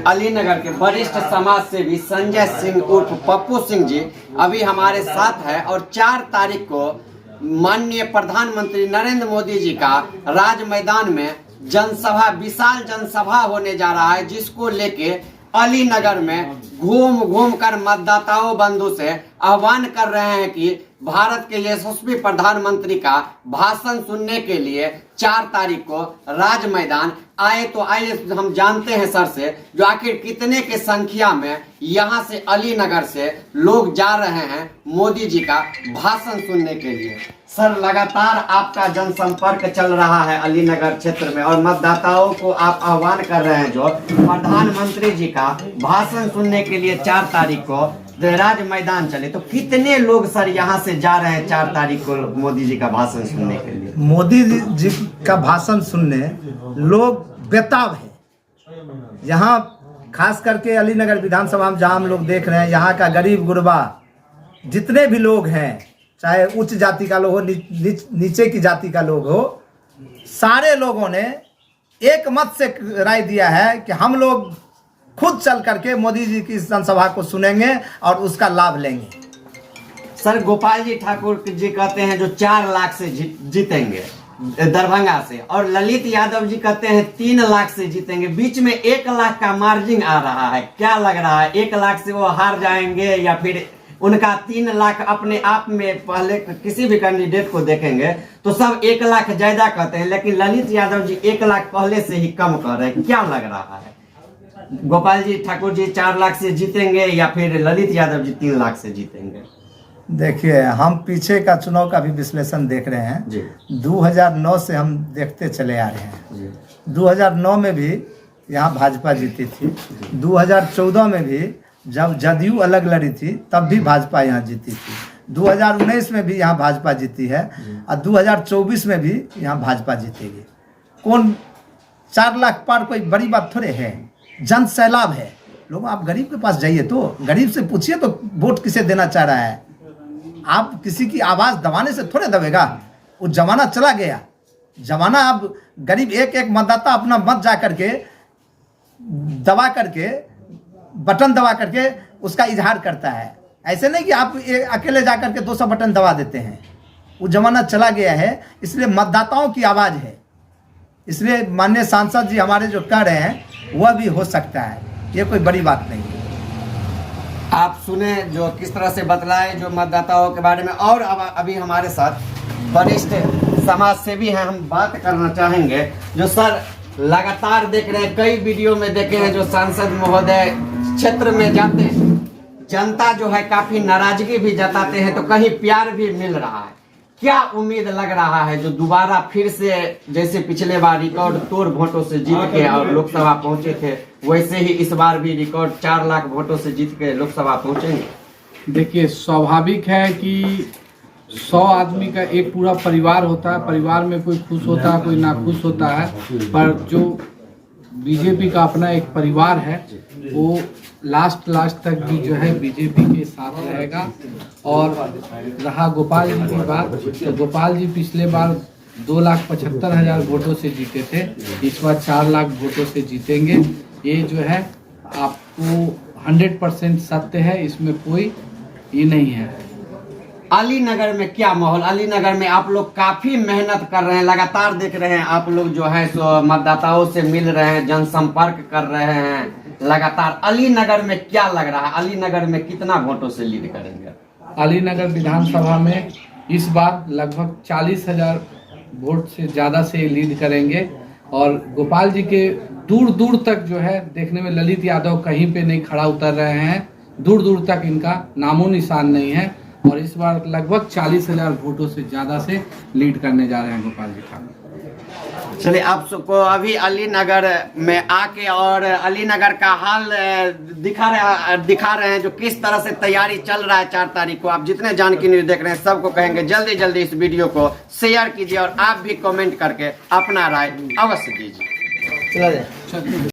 अलीनगर के वरिष्ठ समाज सेवी संजय सिंह उर्फ पप्पू सिंह जी अभी हमारे साथ है और 4 तारीख को माननीय प्रधानमंत्री नरेंद्र मोदी जी का राज मैदान में जनसभा, विशाल जनसभा होने जा रहा है, जिसको लेके अलीनगर में घूम घूम कर मतदाताओं बंधु से आह्वान कर रहे हैं कि भारत के यशस्वी प्रधानमंत्री का भाषण सुनने के लिए 4 तारीख को राज मैदान आए। तो आइए हम जानते हैं सर से जो आखिर कितने के संख्या में यहाँ से अलीनगर से लोग जा रहे हैं मोदी जी का भाषण सुनने के लिए। सर, लगातार आपका जनसंपर्क चल रहा है अलीनगर क्षेत्र में और मतदाताओं को आप आह्वान कर रहे हैं जो प्रधानमंत्री जी का भाषण सुनने के लिए 4 तारीख को राज मैदान चले, तो कितने लोग सर यहाँ से जा रहे हैं 4 तारीख को मोदी जी का भाषण सुनने के लिए? मोदी जी का भाषण सुनने लोग बेताब है। यहाँ खास करके अलीनगर विधानसभा में जहाँ हम लोग देख रहे हैं, यहाँ का गरीब गुरबा जितने भी लोग हैं, चाहे उच्च जाति का लोग हो, नीचे की जाति का लोग हो, सारे लोगों ने एक मत से राय दिया है कि हम लोग खुद चल करके मोदी जी की जनसभा को सुनेंगे और उसका लाभ लेंगे। सर, गोपाल जी ठाकुर जी कहते हैं जो 4 लाख से जीतेंगे दरभंगा से, और ललित यादव जी कहते हैं 3 लाख से जीतेंगे। बीच में 1 लाख का मार्जिन आ रहा है, क्या लग रहा है 1 लाख से वो हार जाएंगे या फिर उनका 3 लाख अपने आप में? पहले किसी भी कैंडिडेट को देखेंगे तो सब 1 लाख ज्यादा कहते हैं, लेकिन ललित यादव जी 1 लाख पहले से ही कम कह रहे हैं। क्या लग रहा है, गोपाल जी ठाकुर जी 4 लाख से जीतेंगे या फिर ललित यादव जी 3 लाख से जीतेंगे? देखिए, हम पीछे का चुनाव का भी विश्लेषण देख रहे हैं जी। 2009 से हम देखते चले आ रहे हैं जी। 2009 में भी यहाँ भाजपा जीती थी, 2014 में भी जब जदयू अलग लड़ी थी तब भी भाजपा यहाँ जीती थी, 2019 में भी यहाँ भाजपा जीती है और 2024 में भी यहाँ भाजपा जीतेगी। कौन 4 लाख पार कोई बड़ी बात थोड़े है, जन सैलाब है। लोग, आप गरीब के पास जाइए तो गरीब से पूछिए तो वोट किसे देना चाह रहा है। आप किसी की आवाज़ दबाने से थोड़े दबेगा, वो जमाना चला गया। जमाना अब गरीब एक एक मतदाता अपना मत जा करके दबा करके बटन दबा करके उसका इजहार करता है। ऐसे नहीं कि आप अकेले जा करके 200 बटन दबा देते हैं, वो जमाना चला गया है। इसलिए मतदाताओं की आवाज़ है, इसलिए माननीय सांसद जी हमारे जो कह रहे हैं वह भी हो सकता है, ये कोई बड़ी बात नहीं है। आप सुने जो किस तरह से बतलाए जो मतदाताओं के बारे में। और अब अभी हमारे साथ वरिष्ठ समाज सेवी हैं, हम बात करना चाहेंगे जो सर लगातार देख रहे हैं, कई वीडियो में देखे हैं जो सांसद महोदय क्षेत्र में जाते हैं, जनता जो है काफी नाराजगी भी जताते हैं, तो कहीं प्यार भी मिल रहा है। क्या उम्मीद लग रहा है जो दोबारा फिर से जैसे पिछले बार रिकॉर्ड तोड़ वोटों से जीत के और लोकसभा पहुंचे थे, वैसे ही इस बार भी रिकॉर्ड 4 लाख वोटों से जीत के लोकसभा पहुंचेंगे? देखिए, स्वाभाविक है कि 100 आदमी का एक पूरा परिवार होता है, परिवार में कोई खुश होता है, कोई नाखुश होता है, पर जो बीजेपी का अपना एक परिवार है वो लास्ट तक भी जो है बीजेपी के साथ रहेगा। और रहा गोपाल जी की बात, तो गोपाल जी पिछले बार 2,75,000 वोटों से जीते थे, इस बार 4 लाख वोटों से जीतेंगे। ये जो है आपको 100% सत्य है, इसमें कोई ये नहीं है। अलीनगर में क्या माहौल? अलीनगर में आप लोग काफी मेहनत कर रहे हैं, लगातार देख रहे हैं आप लोग जो है सो मतदाताओं से मिल रहे हैं, जनसंपर्क कर रहे हैं लगातार। अलीनगर में क्या लग रहा है, अलीनगर में कितना वोटों से लीड करेंगे? अलीनगर विधानसभा में इस बार लगभग 40,000 वोट से ज़्यादा से लीड करेंगे। और गोपाल जी के दूर दूर तक जो है देखने में ललित यादव कहीं पे नहीं खड़ा उतर रहे हैं, दूर दूर तक इनका नामो निशान नहीं है, और इस बार लगभग 40,000 वोटों से ज़्यादा से लीड करने जा रहे हैं गोपाल जी ठाकुर। चलिए, आप सबको अभी अलीनगर में आके और अलीनगर का हाल दिखा रहे हैं जो किस तरह से तैयारी चल रहा है 4 तारीख को। आप जितने जानकी न्यूज़ देख रहे हैं सबको कहेंगे जल्दी जल्दी इस वीडियो को शेयर कीजिए और आप भी कमेंट करके अपना राय अवश्य दीजिए। चला जाए।